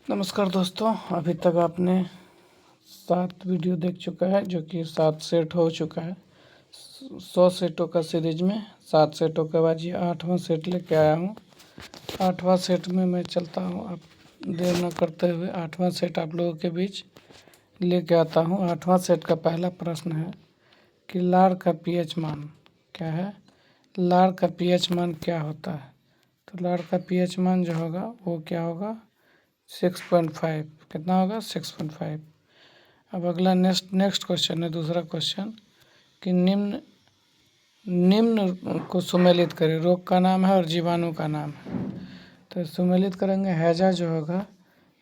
नमस्कार दोस्तों, अभी तक आपने 7 वीडियो देख चुका है जो कि 7 सेट हो चुका है। 100 सेटों का सीरीज में 7 सेटों के बाद ये 8वां सेट लेके आया हूँ। 8वां सेट में मैं चलता हूँ, आप देर न करते हुए 8वां सेट आप लोगों के बीच लेके आता हूँ। 8वां सेट का पहला प्रश्न है कि लार का पीएच मान क्या है। लार का पीएच मान क्या होता है? तो लार का पीएच मान जो होगा वो क्या होगा, 6.5। कितना होगा? 6.5। अब अगला नेक्स्ट क्वेश्चन है, दूसरा क्वेश्चन कि निम्न को सुमेलित करें। रोग का नाम है और जीवाणु का नाम है, तो सुमेलित करेंगे। हैजा जो होगा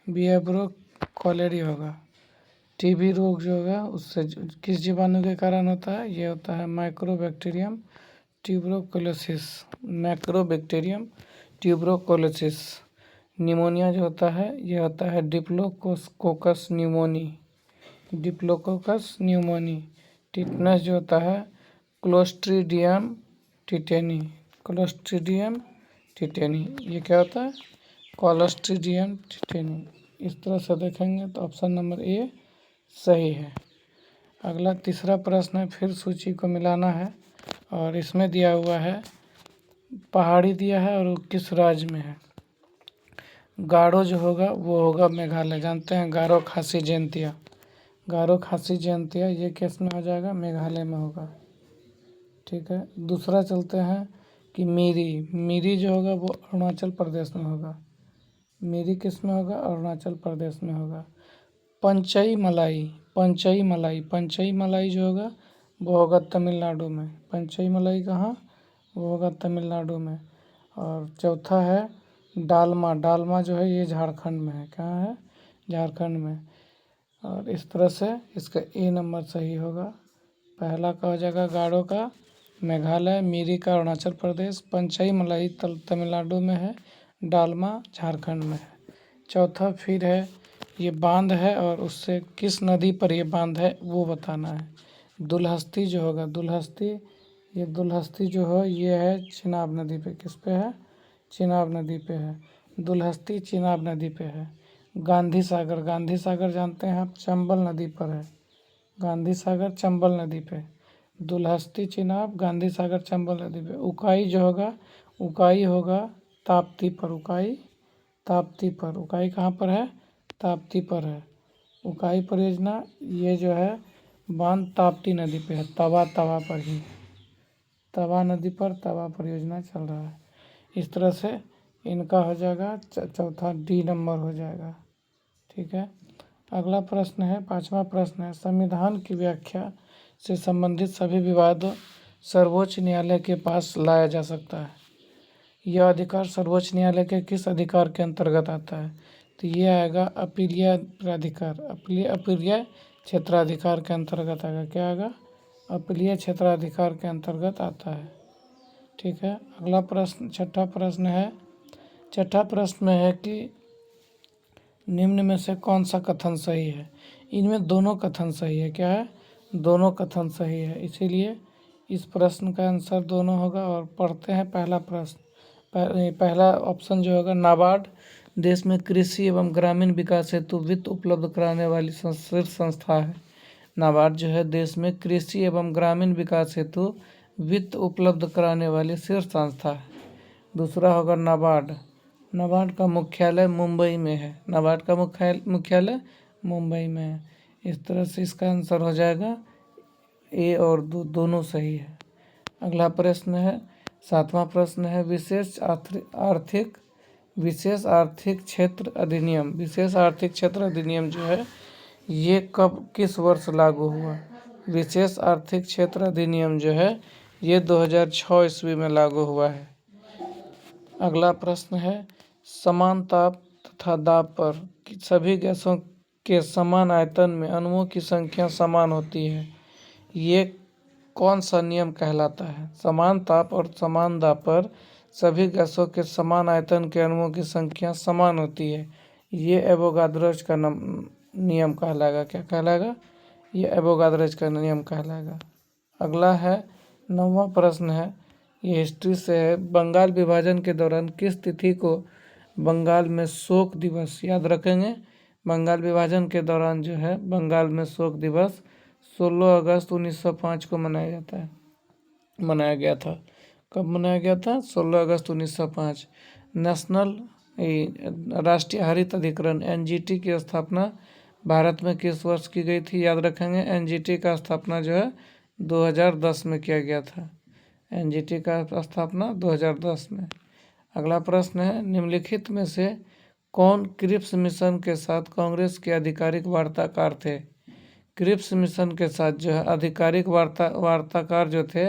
बिहेब्रो कॉलेरी होगा। टीबी रोग जो होगा उससे किस जीवाणु के कारण होता है? ये होता है माइक्रोबैक्टीरियम ट्यूबरोकुलोसिस। माइक्रोबैक्टीरियम ट्यूबरोकुलोसिस। निमोनिया जो होता है ये होता है diplococcus pneumoniae. Diplococcus pneumoniae. Tetanus जो होता है क्लोस्ट्रीडियम टिटेनी। क्लोस्ट्रीडियम टिटेनी, ये क्या होता है? Clostridium tetani. इस तरह से देखेंगे तो ऑप्शन नंबर ए सही है। अगला तीसरा प्रश्न है, फिर सूची को मिलाना है और इसमें दिया हुआ है पहाड़ी दिया है और वो किस राज्य में है। गारो जो होगा वो होगा मेघालय। जानते हैं गारो खासी जयंतिया। गारो खासी जयंतिया ये किस में हो जाएगा? मेघालय में होगा। ठीक है, दूसरा चलते हैं कि मिरी जो होगा वो अरुणाचल प्रदेश में होगा। मिरी किस में होगा? अरुणाचल प्रदेश में होगा। पंचई मलाई जो होगा वो होगा तमिलनाडु में। पंचई मलाई कहाँ? वो होगा तमिलनाडु में। और चौथा है डालमा जो है ये झारखंड में है। कहाँ है? झारखंड में। और इस तरह से इसका ए नंबर सही होगा। पहला का हो जाएगा गारो का मेघालय, मिरी का अरुणाचल प्रदेश, पंचई मलाई तमिलनाडु में है, डालमा झारखंड में है। चौथा फिर है ये बांध है और उससे किस नदी पर ये बांध है वो बताना है। दुलहस्ती जो होगा, दुलहस्ती जो हो ये है चिनाब नदी पे। किस पे है? चिनाब नदी पे है। दुलहस्ती चिनाब नदी पे है। गांधी सागर जानते हैं आप? चंबल नदी पर है। गांधी सागर चंबल नदी पे। दुलहस्ती चिनाब गांधी सागर चंबल नदी पे। उकाई जो होगा, उकाई होगा ताप्ती पर। उकाई कहाँ पर है? ताप्ती पर है। उकाई परियोजना ये जो है बांध ताप्ती नदी पे है। तवा पर ही, तवा नदी पर तवा परियोजना चल रहा है। इस तरह से इनका हो जाएगा चौथा डी नंबर हो जाएगा। ठीक है, अगला प्रश्न है, 5वां प्रश्न है, संविधान की व्याख्या से संबंधित सभी विवाद सर्वोच्च न्यायालय के पास लाया जा सकता है। यह अधिकार सर्वोच्च न्यायालय के किस अधिकार के अंतर्गत आता है? तो ये आएगा अपीलीय प्राधिकार, अपीलीय क्षेत्राधिकार के अंतर्गत आएगा। क्या आएगा? अपीलीय क्षेत्राधिकार के अंतर्गत आता है। ठीक है, अगला प्रश्न छठा प्रश्न में है कि निम्न में से कौन सा कथन सही है? इनमें दोनों कथन सही है। क्या है? दोनों कथन सही है, इसीलिए इस प्रश्न का आंसर दोनों होगा। और पढ़ते हैं पहला प्रश्न। पहला ऑप्शन जो होगा, नाबार्ड देश में कृषि एवं ग्रामीण विकास हेतु वित्त उपलब्ध कराने वाली शीर्ष संस्था है। नाबार्ड जो है देश में कृषि एवं ग्रामीण विकास हेतु वित्त उपलब्ध कराने वाली शीर्ष संस्था है। दूसरा होगा नाबार्ड का मुख्यालय मुंबई में है। नाबार्ड का मुख्यालय मुंबई में है। इस तरह से इसका आंसर हो जाएगा ए और दोनों सही है। अगला प्रश्न है, 7वां प्रश्न है, विशेष आर्थिक क्षेत्र अधिनियम। विशेष आर्थिक क्षेत्र अधिनियम जो है ये कब किस वर्ष लागू हुआ? विशेष आर्थिक क्षेत्र अधिनियम जो है ये 2006 ईस्वी में लागू हुआ है। अगला प्रश्न है, समान ताप तथा दाब पर सभी गैसों के समान आयतन में अणुओं की संख्या समान होती है। ये कौन सा नियम कहलाता है? समान ताप और समान दाब पर सभी गैसों के समान आयतन के अणुओं की संख्या समान होती है। ये एवोगाद्रोज का नियम कहलाएगा। क्या कहलाएगा? ये एवोगाद्रोज का नियम कहलाएगा। अगला है 9वां प्रश्न है, ये हिस्ट्री से है, बंगाल विभाजन के दौरान किस तिथि को बंगाल में शोक दिवस, याद रखेंगे, बंगाल विभाजन के दौरान जो है बंगाल में शोक दिवस 16 अगस्त 1905 को मनाया गया था। कब मनाया गया था? 16 अगस्त 1905। नेशनल राष्ट्रीय हरित अधिकरण एनजीटी की स्थापना भारत में किस वर्ष की गई थी? याद रखेंगे, एनजीटी का स्थापना जो है 2010 में किया गया था। एनजीटी का स्थापना 2010 में। अगला प्रश्न है, निम्नलिखित में से कौन क्रिप्स मिशन के साथ कांग्रेस के आधिकारिक वार्ताकार थे? क्रिप्स मिशन के साथ जो है आधिकारिक वार्ताकार जो थे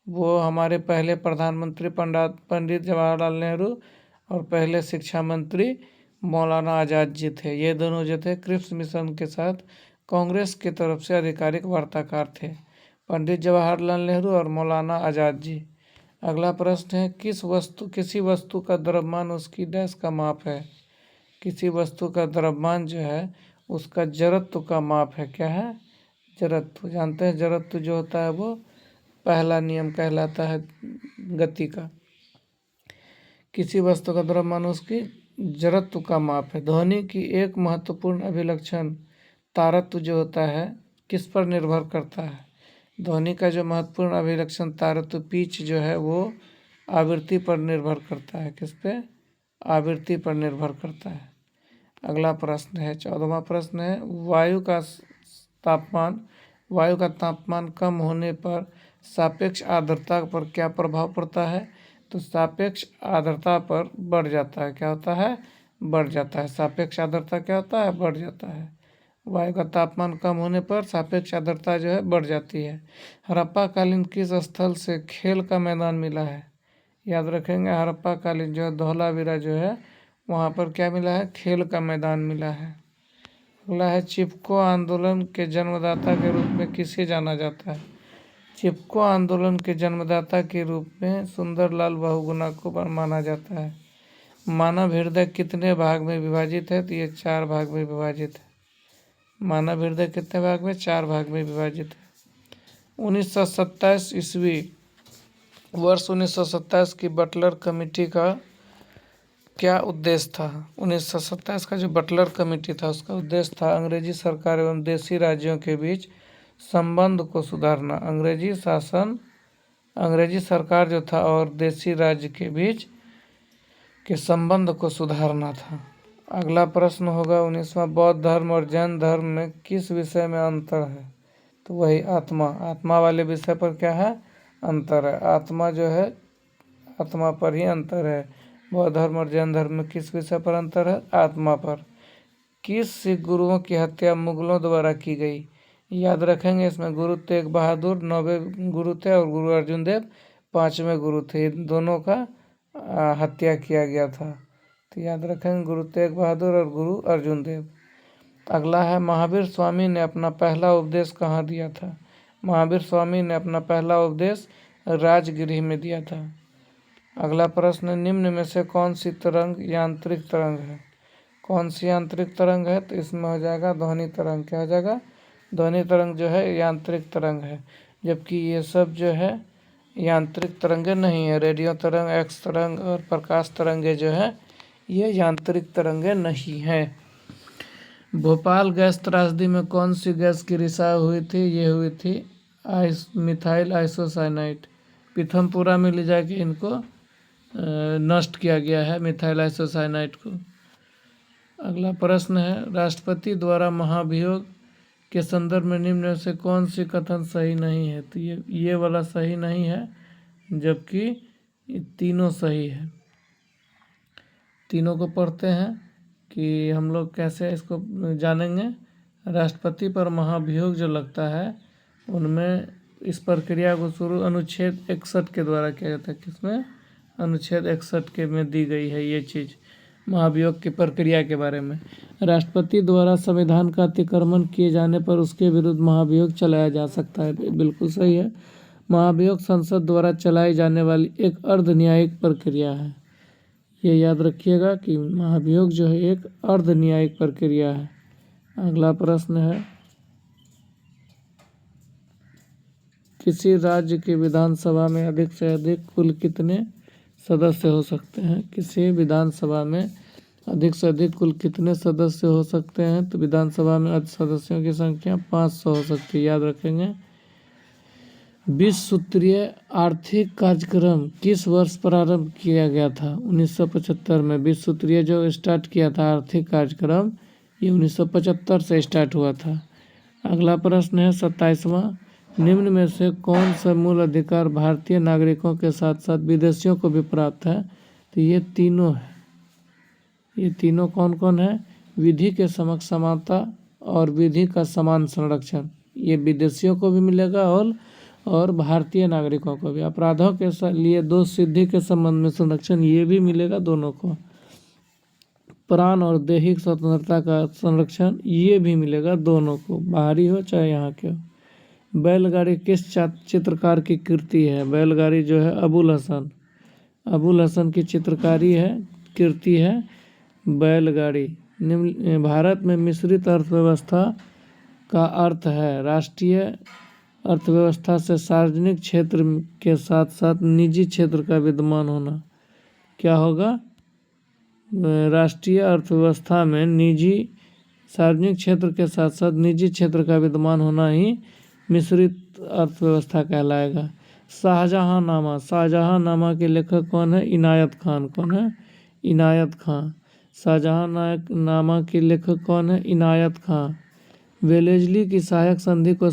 वो हमारे पहले प्रधानमंत्री पंडित जवाहरलाल नेहरू और पहले शिक्षा मंत्री मौलाना आज़ाद जी थे। ये दोनों जो थे क्रिप्स मिशन के साथ कांग्रेस की तरफ से आधिकारिक वार्ताकार थे, पंडित जवाहरलाल नेहरू और मौलाना आज़ाद जी। अगला प्रश्न है, किसी वस्तु का द्रव्यमान उसकी डैश का माप है? किसी वस्तु का द्रव्यमान जो है उसका जड़त्व का माप है। क्या है? जड़त्व। जानते हैं जड़त्व जो होता है वो पहला नियम कहलाता है गति का। किसी वस्तु का द्रव्यमान उसकी जड़त्व का माप है। ध्वनि की एक महत्वपूर्ण अभिलक्षण तारत्व जो होता है किस पर निर्भर करता है? ध्वनि का जो महत्वपूर्ण अभिलक्षण तारत्व पिच जो है वो आवृत्ति पर निर्भर करता है। किस पे? आवृत्ति पर निर्भर करता है। अगला प्रश्न है 14वां प्रश्न है, वायु का तापमान कम होने पर सापेक्ष आर्द्रता पर क्या प्रभाव पड़ता है? तो सापेक्ष आर्द्रता पर बढ़ जाता है। क्या होता है? बढ़ जाता है। सापेक्ष आर्द्रता क्या होता है? बढ़ जाता है। वायु का तापमान कम होने पर सापेक्ष आर्द्रता जो है बढ़ जाती है। हड़प्पा कालीन किस स्थल से खेल का मैदान मिला है? याद रखेंगे, हड़प्पा कालीन जो है धौलावीरा जो है वहाँ पर क्या मिला है? खेल का मैदान मिला है। अगला है, चिपको आंदोलन के जन्मदाता के रूप में किसे जाना जाता है? चिपको आंदोलन के जन्मदाता के रूप में सुंदरलाल बहुगुणा को माना जाता है। मानव हृदय कितने भाग में विभाजित है? तो ये 4 भाग में विभाजित है। मानव हृदय कितने भाग में? 4 भाग में विभाजित है। 1927 ईस्वी वर्ष 1927 की बटलर कमेटी का क्या उद्देश्य था? 1927 का जो बटलर कमेटी था उसका उद्देश्य था अंग्रेजी सरकार एवं देशी राज्यों के बीच संबंध को सुधारना। अंग्रेजी सरकार जो था और देशी राज्य के बीच के संबंध को सुधारना था। अगला प्रश्न होगा 19वां, बौद्ध धर्म और जैन धर्म में किस विषय में अंतर है? तो वही आत्मा वाले विषय पर क्या है? अंतर है। आत्मा जो है आत्मा पर ही अंतर है। बौद्ध धर्म और जैन धर्म में किस विषय पर अंतर है? आत्मा पर। किस सिख गुरुओं की हत्या मुगलों द्वारा की गई? याद रखेंगे, इसमें गुरु तेग बहादुर 9वें गुरु थे और गुरु अर्जुन देव 5वें गुरु थे। इन दोनों का हत्या किया गया था। तो याद रखेंगे गुरु तेग बहादुर और गुरु अर्जुन देव। अगला है, महावीर स्वामी ने अपना पहला उपदेश कहाँ दिया था? महावीर स्वामी ने अपना पहला उपदेश राजगृह में दिया था। अगला प्रश्न, निम्न में से कौन सी तरंग यांत्रिक तरंग है? कौन सी यांत्रिक तरंग है? तो इसमें हो जाएगा ध्वनि तरंग। क्या हो जाएगा? ध्वनि तरंग जो है यांत्रिक तरंग है, जबकि ये सब जो है यांत्रिक तरंगे नहीं है। रेडियो तरंग, एक्स तरंग और प्रकाश तरंगे जो है ये यांत्रिक तरंगे नहीं है। भोपाल गैस त्रासदी में कौन सी गैस की रिसाव हुई थी? ये हुई थी मिथाइल आइसोसाइनाइड। पीथमपुरा में ले जाके इनको नष्ट किया गया है, मिथाइल आइसोसाइनाइड को। अगला प्रश्न है, राष्ट्रपति द्वारा महाभियोग के संदर्भ में निम्न में से कौन सी कथन सही नहीं है? तो ये वाला सही नहीं है, जबकि तीनों सही है। तीनों को पढ़ते हैं कि हम लोग कैसे इसको जानेंगे। राष्ट्रपति पर महाभियोग जो लगता है उनमें इस प्रक्रिया को शुरू अनुच्छेद 61 के द्वारा किया जाता है। किसमें? अनुच्छेद 61 के में दी गई है ये चीज़ महाभियोग की प्रक्रिया के बारे में। राष्ट्रपति द्वारा संविधान का अतिक्रमण किए जाने पर उसके विरुद्ध महाभियोग चलाया जा सकता है। बिल्कुल सही है। महाभियोग संसद द्वारा चलाई जाने वाली एक अर्ध न्यायिक प्रक्रिया है। ये याद रखिएगा कि महाभियोग जो है एक अर्ध न्यायिक प्रक्रिया है। अगला प्रश्न है, किसी राज्य की विधानसभा में अधिक से अधिक कुल कितने सदस्य हो सकते हैं? किसी विधानसभा में अधिक से अधिक कुल कितने सदस्य हो सकते हैं? तो विधानसभा में सदस्यों की संख्या 500 हो सकती है, याद रखेंगे। 20 सूत्रीय आर्थिक कार्यक्रम किस वर्ष प्रारंभ किया गया था? 1975 में 20 सूत्रीय जो स्टार्ट किया था आर्थिक कार्यक्रम, ये 1975 से स्टार्ट हुआ था। अगला प्रश्न है 27वां, निम्न में से कौन सा मूल अधिकार भारतीय नागरिकों के साथ साथ विदेशियों को भी प्राप्त है? तो ये तीनों है। ये तीनों कौन कौन है? विधि के समक्ष समानता और विधि का समान संरक्षण, ये विदेशियों को भी मिलेगा और भारतीय नागरिकों को भी। अपराधों के लिए दोष सिद्धि के संबंध में संरक्षण, ये भी मिलेगा दोनों को। प्राण और दैहिक स्वतंत्रता का संरक्षण, ये भी मिलेगा दोनों को, बाहरी हो चाहे यहाँ के हो। बैलगाड़ी किस चित्रकार की कृति है? बैलगाड़ी जो है अबुल हसन की चित्रकारी है, कृति है बैलगाड़ी। भारत में मिश्रित अर्थव्यवस्था का अर्थ है राष्ट्रीय अर्थव्यवस्था से सार्वजनिक क्षेत्र के साथ साथ निजी क्षेत्र का विद्यमान होना। क्या होगा? राष्ट्रीय अर्थव्यवस्था में सार्वजनिक क्षेत्र के साथ साथ निजी क्षेत्र का विद्यमान होना ही मिश्रित अर्थव्यवस्था कहलाएगा। शाहजहांनामा के लेखक कौन है? इनायत खान। कौन है? इनायत खान। शाहजहांनामा के लेखक कौन है? इनायत खान। वेलेस्ली की सहायक संधि को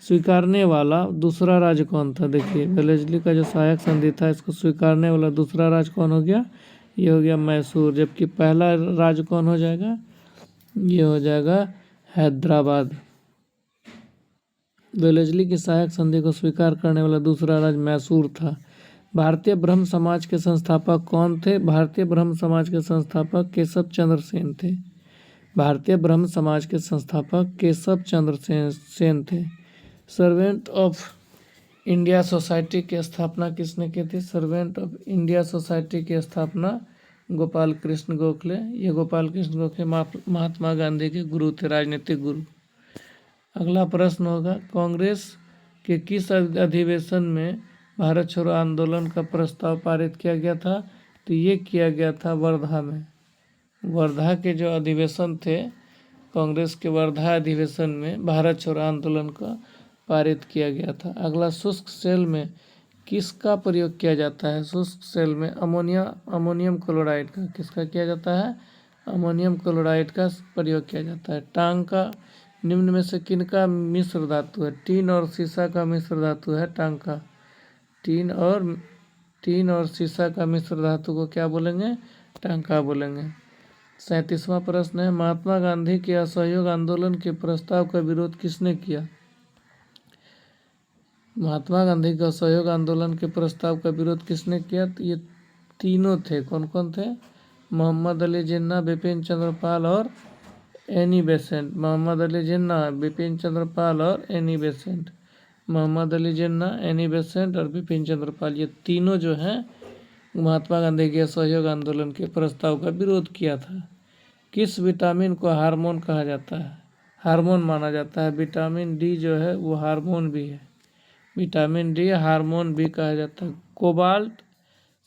स्वीकारने वाला दूसरा राज्य कौन था? देखिए, वेलेस्ली का जो सहायक संधि था, इसको स्वीकारने वाला दूसरा राज्य कौन हो गया? ये हो गया मैसूर। जबकि पहला राज्य कौन हो जाएगा? ये हो जाएगा हैदराबाद। वेलेस्ली की सहायक संधि को स्वीकार करने वाला दूसरा राज्य मैसूर था। भारतीय ब्रह्म समाज के संस्थापक कौन थे? भारतीय ब्रह्म समाज के संस्थापक केशव चंद्र सेन थे। भारतीय ब्रह्म समाज के संस्थापक केशव चंद्र सेन थे। सर्वेंट ऑफ इंडिया सोसाइटी की स्थापना किसने की थी? सर्वेंट ऑफ इंडिया सोसाइटी की स्थापना गोपाल कृष्ण गोखले। ये गोपाल कृष्ण गोखले महात्मा गांधी के गुरु थे, राजनीतिक गुरु। अगला प्रश्न होगा, कांग्रेस के किस अधिवेशन में भारत छोड़ो आंदोलन का प्रस्ताव पारित किया गया था? तो ये किया गया था वर्धा में। वर्धा के जो अधिवेशन थे, कांग्रेस के वर्धा अधिवेशन में भारत छोड़ो आंदोलन का पारित किया गया था। अगला, शुष्क सेल में किसका प्रयोग किया जाता है? शुष्क सेल में अमोनियम क्लोराइड का। किसका किया जाता है? अमोनियम क्लोराइड का प्रयोग किया जाता है। टांका निम्न में से किनका मिश्र धातु है? टीन और सीसा का मिश्र धातु है टांका। टीन और सीसा का मिश्र धातु को क्या बोलेंगे? टांका बोलेंगे। 37वां प्रश्न है, महात्मा गांधी के असहयोग आंदोलन के प्रस्ताव का विरोध किसने किया? महात्मा गांधी के असहयोग आंदोलन के प्रस्ताव का विरोध किसने किया? तो ये तीनों थे। कौन कौन थे? मोहम्मद अली जिन्ना, बिपिन चंद्र पाल और एनी बेसेंट। मोहम्मद अली जिन्ना, बिपिन चंद्र पाल और Annie Besant. Mohammad Ali Jinnah, Annie Besant और बिपिन चंद्र पाल, ये तीनों जो हैं महात्मा गांधी के असहयोग आंदोलन के प्रस्ताव का विरोध किया था। किस विटामिन को हार्मोन कहा जाता है? हार्मोन माना जाता है। विटामिन डी जो है वो हार्मोन भी है। विटामिन डी हार्मोन भी कहा जाता है। कोबाल्ट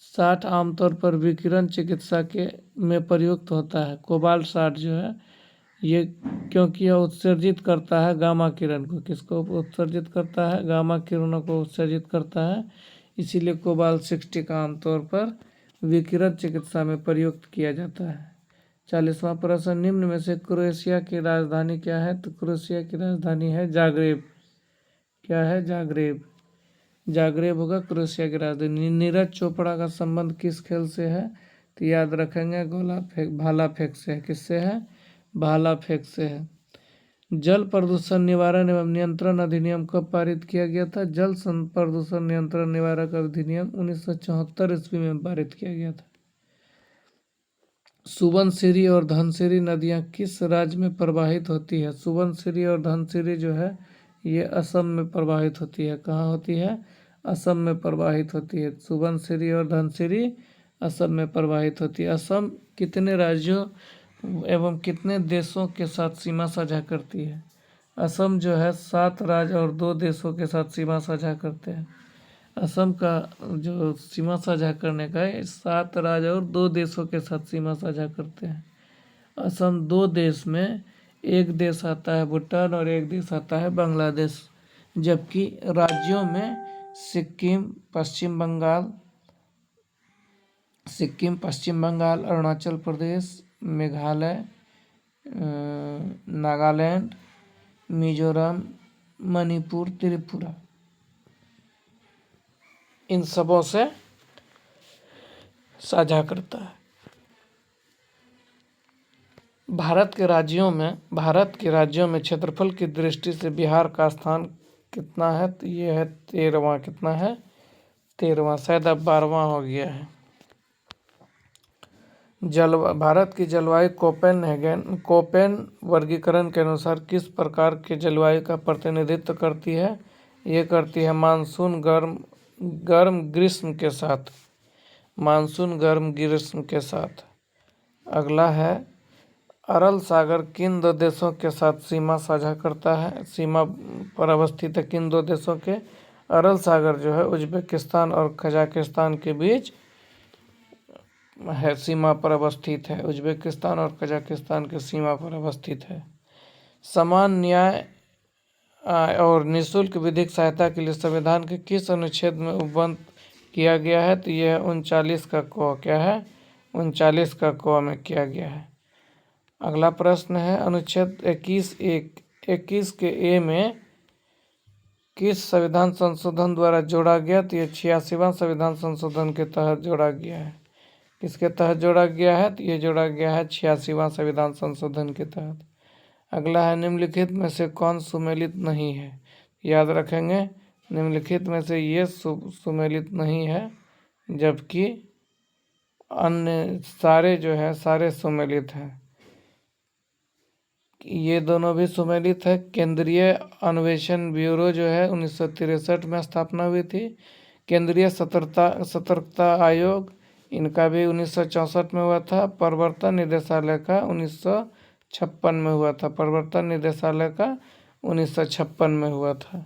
60 आमतौर पर विकिरण चिकित्सा में प्रयुक्त होता है। कोबाल्ट 60 जो है ये, क्योंकि यह उत्सर्जित करता है गामा किरण को। किसको उत्सर्जित करता है? गामा किरणों को उत्सर्जित करता है, इसीलिए कोबाल्ट 60 का आमतौर पर विकिरण चिकित्सा में प्रयुक्त किया जाता है। 40वां प्रश्न, निम्न में से क्रोएशिया की राजधानी क्या है? तो क्रोएशिया की राजधानी है जाग्रेब। क्या है? जाग्रेब। जाग्रेब होगा क्रोएशिया की राजधानी। नीरज चोपड़ा का संबंध किस खेल से है? तो याद रखेंगे भाला फेंक से। किससे है? भाला फेंक से है। जल प्रदूषण निवारण एवं नियंत्रण अधिनियम कब पारित किया गया था? जल प्रदूषण नियंत्रण निवारक अधिनियम 1974 ईस्वी में पारित किया गया था। सुबनसिरी और धनसिरी नदियां किस राज्य में प्रवाहित होती है? सुबनसिरी और धनसिरी जो है ये असम में प्रवाहित होती है। कहाँ होती है? असम में प्रवाहित होती है। सुबनसिरी और धनसिरी असम में प्रवाहित होती है। असम कितने राज्यों एवं कितने देशों के साथ सीमा साझा करती है? असम जो है 7 राज्य और 2 देशों के साथ सीमा साझा करते हैं। असम का जो सीमा साझा करने का है 7 राज्य और 2 देशों के साथ सीमा साझा करते हैं। असम 2 देश में, एक देश आता है भूटान और एक देश आता है बांग्लादेश, जबकि राज्यों में सिक्किम, पश्चिम बंगाल, अरुणाचल प्रदेश, मेघालय, नागालैंड, मिजोरम, मणिपुर, त्रिपुरा, इन सबों से साझा करता है। भारत के राज्यों में क्षेत्रफल की दृष्टि से बिहार का स्थान कितना है? तो ये है 13वां। कितना है? 13वां, शायद अब 12वां हो गया है। भारत की जलवायु कोपेन वर्गीकरण के अनुसार किस प्रकार के जलवायु का प्रतिनिधित्व करती है? ये करती है मानसून गर्म ग्रीष्म के साथ। अगला है, अरल सागर किन 2 देशों के साथ सीमा साझा करता है? सीमा पर अवस्थित है किन 2 देशों के? अरल सागर जो है उज्बेकिस्तान और कजाकिस्तान के बीच है, सीमा पर अवस्थित है। उज्बेकिस्तान और कजाकिस्तान के सीमा पर अवस्थित है। समान न्याय और निःशुल्क विधिक सहायता के लिए संविधान के किस अनुच्छेद में उपबंध किया गया है? तो यह 39 का क। क्या है? 39 का क में किया गया है। अगला प्रश्न है, अनुच्छेद 21 के ए में किस संविधान संशोधन द्वारा जोड़ा गया? तो ये 86वां संविधान संशोधन के तहत जोड़ा गया है। किसके तहत जोड़ा गया है? तो ये जोड़ा गया है 86वां संविधान संशोधन के तहत। अगला है, निम्नलिखित में से कौन सुमेलित नहीं है? याद रखेंगे, निम्नलिखित में से ये सुमेलित नहीं है, जबकि अन्य सारे जो है सारे सुमेलित हैं। ये दोनों भी सुमेलित है। केंद्रीय अन्वेषण ब्यूरो जो है 1963 में स्थापना हुई थी। केंद्रीय सतर्कता आयोग, इनका भी 1964 में हुआ था। प्रवर्तन निदेशालय का 1956 में हुआ था। प्रवर्तन निदेशालय का 1956 में हुआ था।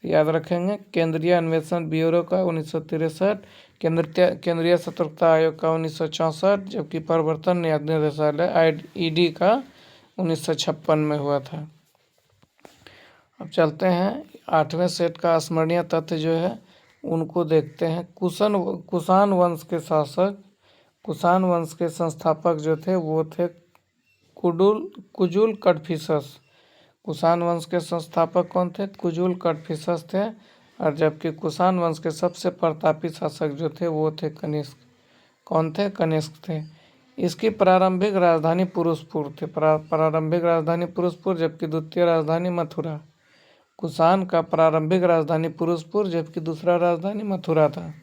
याद रखेंगे, केंद्रीय अन्वेषण ब्यूरो का 1963, केंद्रीय सतर्कता आयोग का 1964, जबकि प्रवर्तन निदेशालय ईडी का 1956 में हुआ था। अब चलते हैं 8वें सेट का स्मरणीय तथ्य जो है उनको देखते हैं। कुषाण वंश के शासक, कुषाण वंश के संस्थापक जो थे वो थे कुजुल कड़फिसस। कुषाण वंश के संस्थापक कौन थे? कुजुल कड़फिसस थे। और जबकि कुषाण वंश के सबसे प्रतापी शासक जो थे वो थे कनिष्क। कौन थे? कनिष्क थे। इसकी प्रारंभिक राजधानी पुरुषपुर थे। प्रारंभिक राजधानी पुरुषपुर, जबकि द्वितीय राजधानी मथुरा। कुषाण का प्रारंभिक राजधानी पुरुषपुर, जबकि दूसरा राजधानी मथुरा था।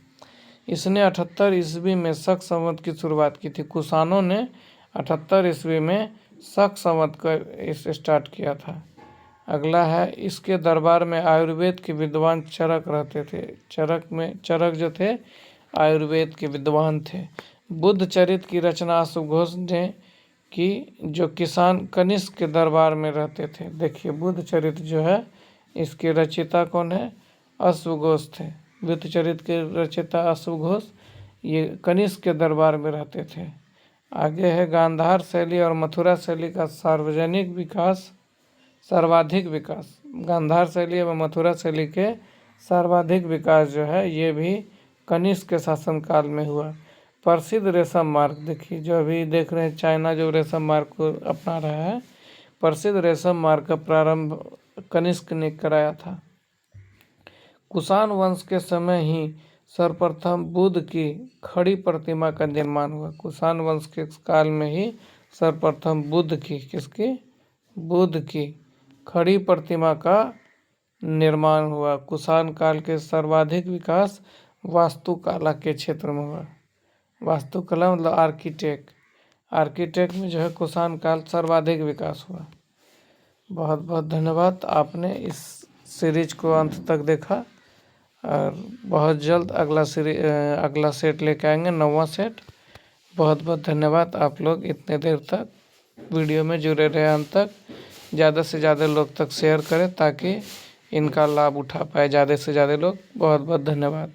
इसने 78 ईस्वी में शक संवत की शुरुआत की थी। कुषाणों ने 78 ईस्वी में शक संवत का स्टार्ट किया था। अगला है, इसके दरबार में आयुर्वेद के विद्वान चरक रहते थे। चरक जो थे आयुर्वेद के विद्वान थे। बुद्ध चरित की रचना अश्वघोष ने की, जो किसान कनिष्क के दरबार में रहते थे। देखिए, बुद्ध चरित जो है इसके रचयिता कौन है? अश्वघोष थे। बुद्ध चरित के रचयिता अश्वघोष, ये कनिष्क के दरबार में रहते थे। आगे है, गांधार शैली और मथुरा शैली का सर्वाधिक विकास। गांधार शैली एवं मथुरा शैली के सर्वाधिक विकास जो है ये भी कनिष्क के शासनकाल में हुआ। प्रसिद्ध रेशम मार्ग, देखिए जो अभी देख रहे हैं चाइना जो रेशम मार्ग को अपना रहा है, प्रसिद्ध रेशम मार्ग का प्रारंभ कनिष्क ने कराया था। कुषाण वंश के समय ही सर्वप्रथम बुद्ध की खड़ी प्रतिमा का निर्माण हुआ। कुषाण वंश के काल में ही सर्वप्रथम बुद्ध की खड़ी प्रतिमा का निर्माण हुआ। कुषाण काल के सर्वाधिक विकास वास्तुकला के क्षेत्र में हुआ। वास्तुकला मतलब आर्किटेक्ट में जो है कुषाण काल सर्वाधिक विकास हुआ। बहुत बहुत धन्यवाद, आपने इस सीरीज को अंत तक देखा और बहुत जल्द अगला सेट लेके आएंगे, 9वां सेट। बहुत बहुत धन्यवाद, आप लोग इतने देर तक वीडियो में जुड़े रहे अंत तक। ज़्यादा से ज़्यादा लोग तक शेयर करें ताकि इनका लाभ उठा पाए ज़्यादा से ज़्यादा लोग। बहुत बहुत धन्यवाद।